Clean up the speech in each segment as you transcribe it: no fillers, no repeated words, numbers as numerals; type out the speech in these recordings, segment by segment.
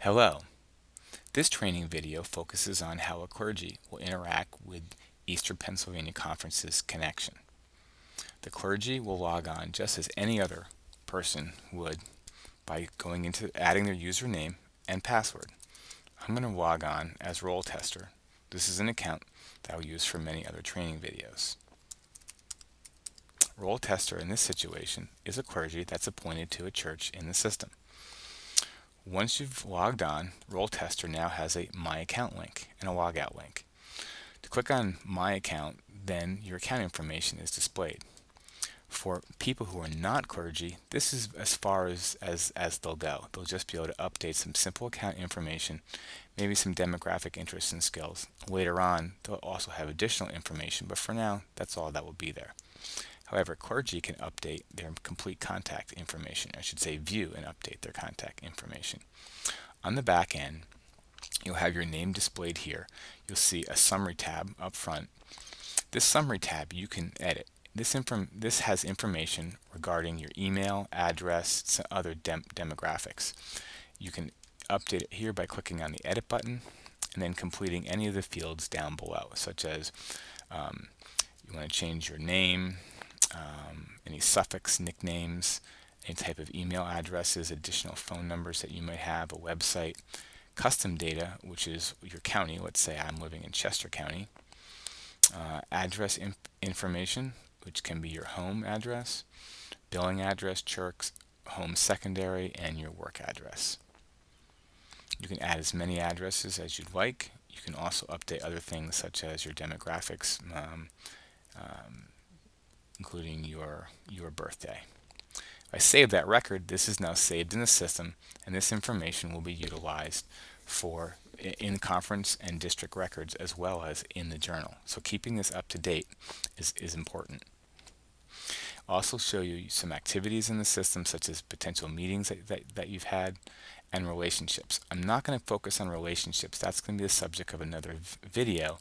Hello. This training video focuses on how a clergy will interact with Eastern Pennsylvania Conference's connection. The clergy will log on just as any other person would by going into adding their username and password. I'm going to log on as role tester. This is an account that I'll use for many other training videos. Role tester in this situation is a clergy that's appointed to a church in the system. Once you've logged on, Role Tester now has a My Account link and a Logout link. To click on My Account, then your account information is displayed. For people who are not clergy, this is as far as they'll go. They'll just be able to update some simple account information, maybe some demographic interests and skills. Later on, they'll also have additional information, but for now, that's all that will be there. However, clergy can update their complete contact information. I should say view and update their contact information. On the back end, you'll have your name displayed here. You'll see a summary tab up front. This summary tab you can edit. This has information regarding your email, address, and other demographics. You can update it here by clicking on the edit button and then completing any of the fields down below, such as you want to change your name, any suffix, nicknames, any type of email addresses, additional phone numbers that you might have, a website, custom data, which is your county. Let's say I'm living in Chester County. Address information, which can be your home address, billing address, church, home secondary, and your work address. You can add as many addresses as you'd like. You can also update other things such as your demographics, including your birthday. If I save that record, this is now saved in the system, and this information will be utilized for in conference and district records as well as in the journal. So keeping this up to date is important. I'll also show you some activities in the system, such as potential meetings that you've had, and relationships. I'm not going to focus on relationships. That's going to be the subject of another video.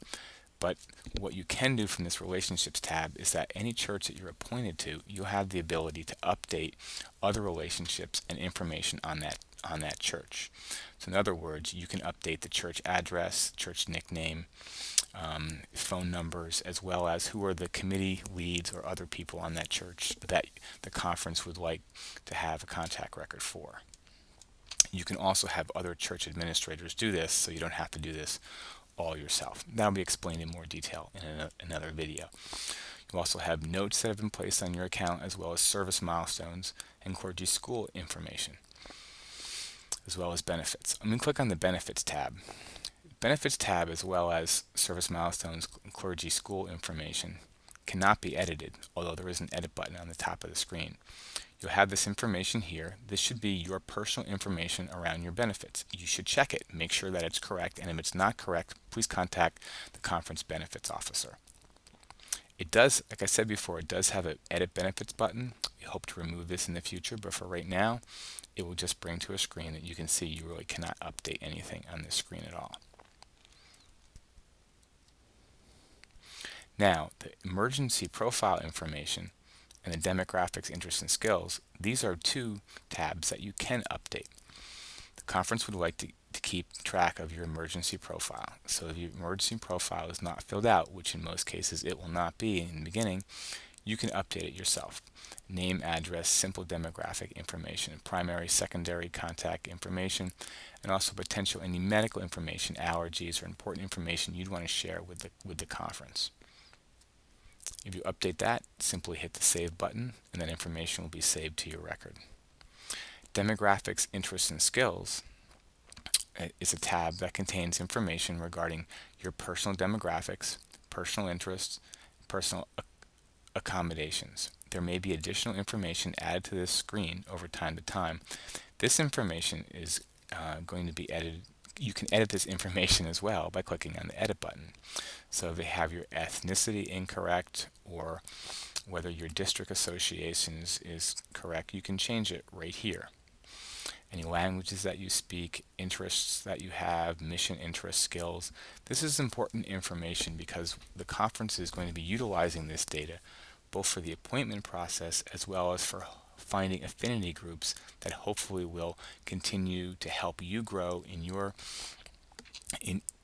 But what you can do from this relationships tab is that any church that you're appointed to, you'll have the ability to update other relationships and information on that church. So in other words, you can update the church address, church nickname, phone numbers, as well as who are the committee leads or other people on that church that the conference would like to have a contact record for. You can also have other church administrators do this, so you don't have to do this all yourself. That'll be explained in more detail in another video. You also have notes that have been placed on your account, as well as service milestones and clergy school information, as well as benefits. I'm going to click on the benefits tab. Benefits tab, as well as service milestones and clergy school information, cannot be edited, although there is an edit button on the top of the screen. You'll have this information here. This should be your personal information around your benefits. You should check it, make sure that it's correct, and if it's not correct, please contact the conference benefits officer. It does, like I said before, it does have an edit benefits button. We hope to remove this in the future, but for right now, it will just bring to a screen that you can see you really cannot update anything on this screen at all. Now, the emergency profile information and the demographics, interests, and skills, these are two tabs that you can update. The conference would like to keep track of your emergency profile. So if your emergency profile is not filled out, which in most cases it will not be in the beginning, you can update it yourself. Name, address, simple demographic information, primary, secondary contact information, and also potential any medical information, allergies, or important information you'd want to share with the conference. If you update that, simply hit the Save button, and that information will be saved to your record. Demographics, interests, and skills is a tab that contains information regarding your personal demographics, personal interests, personal accommodations. There may be additional information added to this screen over time to time. This information is going to be edited. You can edit this information as well by clicking on the edit button. So if they have your ethnicity incorrect or whether your district association is correct, you can change it right here. Any languages that you speak, interests that you have, mission, interest, skills. This is important information because the conference is going to be utilizing this data both for the appointment process as well as for finding affinity groups that hopefully will continue to help you grow in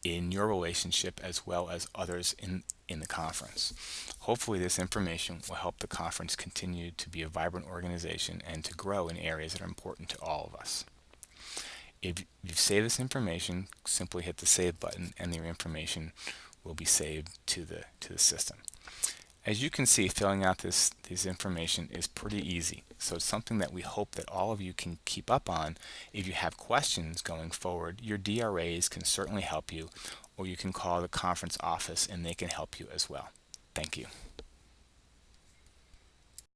in your relationship as well as others in the conference. Hopefully this information will help the conference continue to be a vibrant organization and to grow in areas that are important to all of us. If you've saved this information, simply hit the save button and your information will be saved to the system. As you can see, filling out this information is pretty easy. So it's something that we hope that all of you can keep up on. If you have questions going forward, your DRAs can certainly help you, or you can call the conference office and they can help you as well. Thank you.